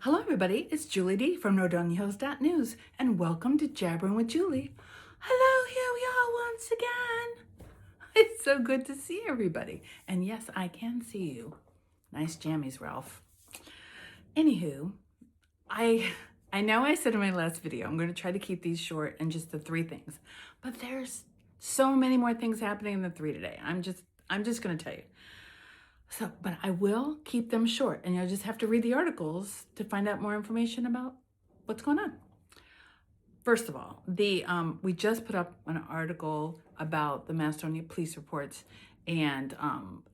Hello, everybody. It's Julie D from NordoniaHills.news, and welcome to Jabbering with Julie. Hello, here we are once again. It's so good to see everybody. And yes, I can see you. Nice jammies, Ralph. Anywho, I know I said in my last video, I'm going to try to keep these short and just the three things. But there's so many more things happening in the three today. I'm just going to tell you. So, but I will keep them short, and you'll just have to read the articles to find out more information about what's going on. First of all, we just put up an article about the Macedonia police reports, and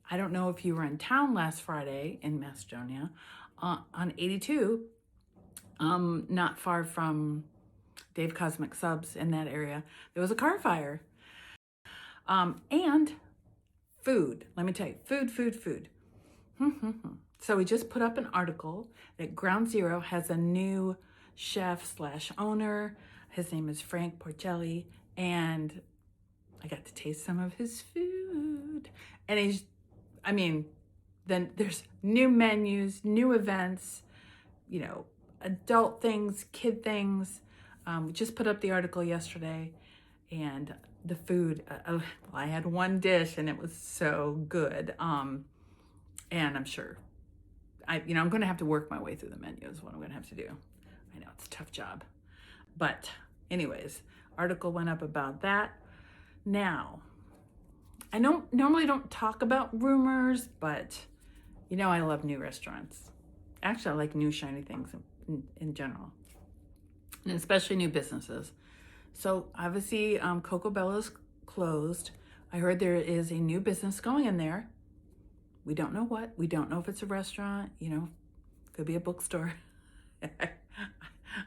I don't know if you were in town last Friday in Macedonia, on 82, not far from Dave Cosmic Subs in that area. There was a car fire, and food. Let me tell you, food. So we just put up an article that Ground Zero has a new chef / owner. His name is Frank Porcelli, and I got to taste some of his food. And then there's new menus, new events, adult things, kid things. We just put up the article yesterday, and the food, I had one dish and it was so good. And I'm sure I'm going to have to work my way through the menu is what I'm going to have to do. I know it's a tough job. But anyways, article went up about that. Now, I normally don't talk about rumors, but I love new restaurants. Actually, I like new shiny things in general, and especially new businesses. So obviously, Coco Bella's closed. I heard there is a new business going in there. We don't know what. We don't know if it's a restaurant, could be a bookstore.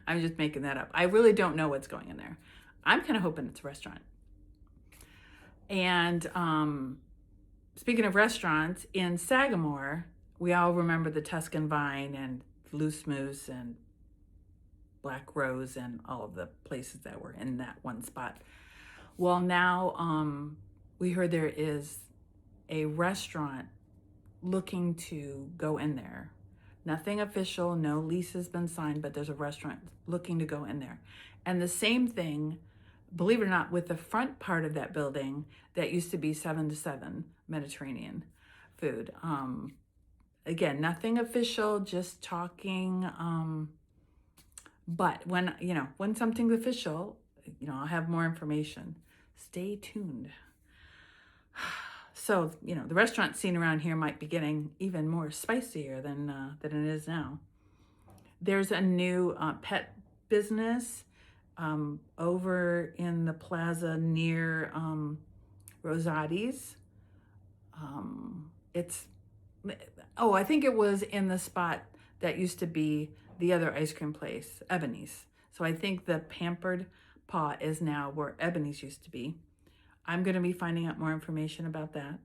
I'm just making that up. I really don't know what's going in there. I'm kind of hoping it's a restaurant. And speaking of restaurants, in Sagamore, we all remember the Tuscan Vine and Loose Moose and Black Rose and all of the places that were in that one spot. Well, now we heard there is a restaurant looking to go in there. Nothing official, no lease has been signed, but there's a restaurant looking to go in there. And the same thing, believe it or not, with the front part of that building that used to be 7 to 7 Mediterranean food. Again, nothing official, just talking. But when something's official, I'll have more information. Stay tuned. So, the restaurant scene around here might be getting even more spicier than it is now. There's a new pet business over in the plaza near Rosati's. I think it was in the spot that used to be the other ice cream place, Ebony's. So I think the Pampered Paw is now where Ebony's used to be. I'm going to be finding out more information about that.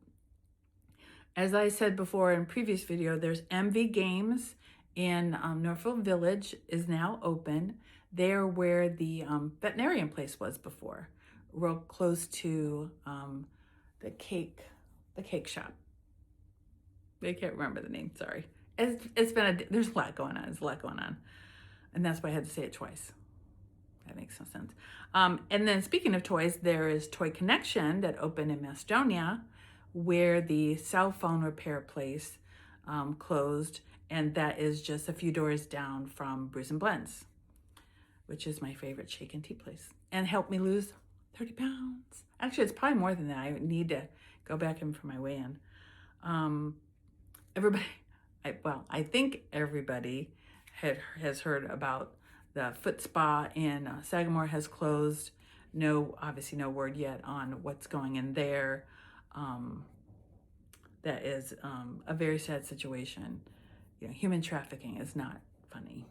As I said before in previous video, there's MV Games in Norfolk Village is now open. They're where the veterinarian place was before, real close to the cake shop. I can't remember the name, sorry. There's a lot going on. There's a lot going on. And that's why I had to say it twice. That makes no sense. And then speaking of toys, there is Toy Connection that opened in Macedonia, where the cell phone repair place closed, and that is just a few doors down from Brews and Blends, which is my favorite shake and tea place, and helped me lose 30 pounds. Actually, it's probably more than that. I need to go back in for my weigh-in. I think everybody has heard about the foot spa in Sagamore has closed. Obviously no word yet on what's going in there. That is a very sad situation. Human trafficking is not funny.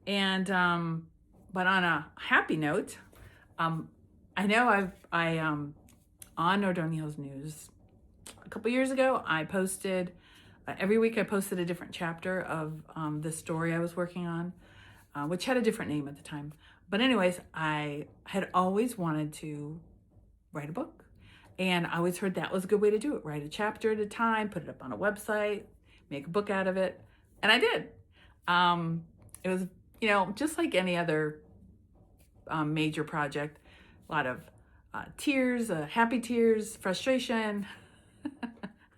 And but on a happy note, I know on Nordonia Hills News a couple years ago, I posted every week. I posted a different chapter of the story I was working on, which had a different name at the time. But anyways, I had always wanted to write a book, and I always heard that was a good way to do it. Write a chapter at a time, put it up on a website, make a book out of it, and I did. It was, just like any other major project, a lot of tears, happy tears, frustration.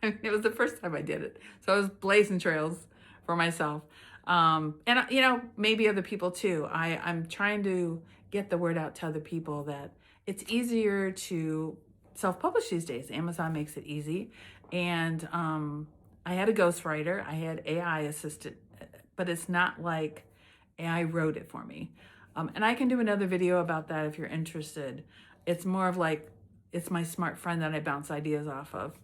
I mean, it was the first time I did it. So I was blazing trails for myself. And, maybe other people too. I'm trying to get the word out to other people that it's easier to self-publish these days. Amazon makes it easy. And I had a ghostwriter. I had AI assistant, but it's not like AI wrote it for me. And I can do another video about that if you're interested. It's more of like, it's my smart friend that I bounce ideas off of.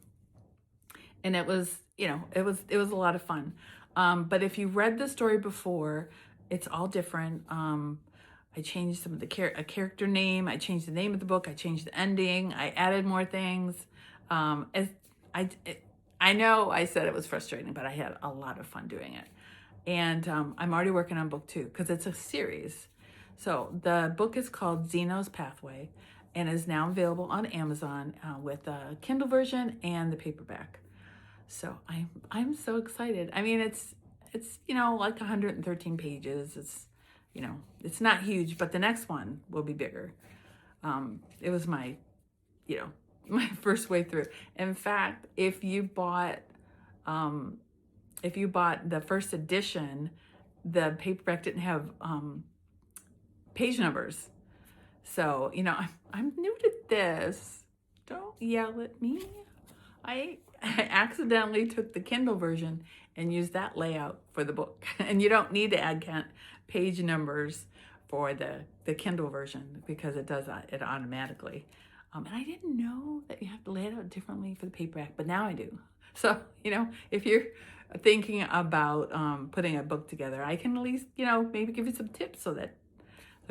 And it was, it was a lot of fun. But if you read the story before, it's all different. I changed some of the character name. I changed the name of the book. I changed the ending. I added more things. I know I said it was frustrating, but I had a lot of fun doing it. And I'm already working on book 2 because it's a series. So the book is called Zeno's Pathway and is now available on Amazon with the Kindle version and the paperback. So I'm so excited. I mean, it's like 113 pages. It's it's not huge, but the next one will be bigger. It was my my first way through. In fact, if you bought the first edition, the paperback didn't have page numbers. So, I'm new to this. Don't yell at me. I accidentally took the Kindle version and used that layout for the book. And you don't need to add page numbers for the Kindle version because it does it automatically. And I didn't know that you have to lay it out differently for the paperback, but now I do. So, if you're thinking about putting a book together, I can at least, maybe give you some tips so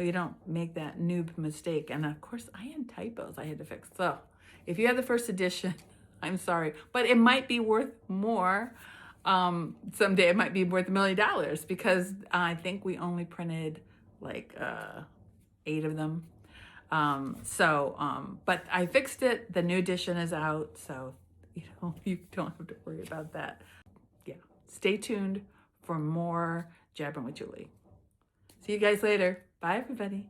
you don't make that noob mistake. And of course, I had typos I had to fix. So if you have the first edition, I'm sorry, but it might be worth more. Someday it might be worth $1 million because I think we only printed like 8 of them. But I fixed it. The new edition is out, so you don't have to worry about that. Yeah, stay tuned for more Jabbering with Julie. See you guys later. Bye, everybody.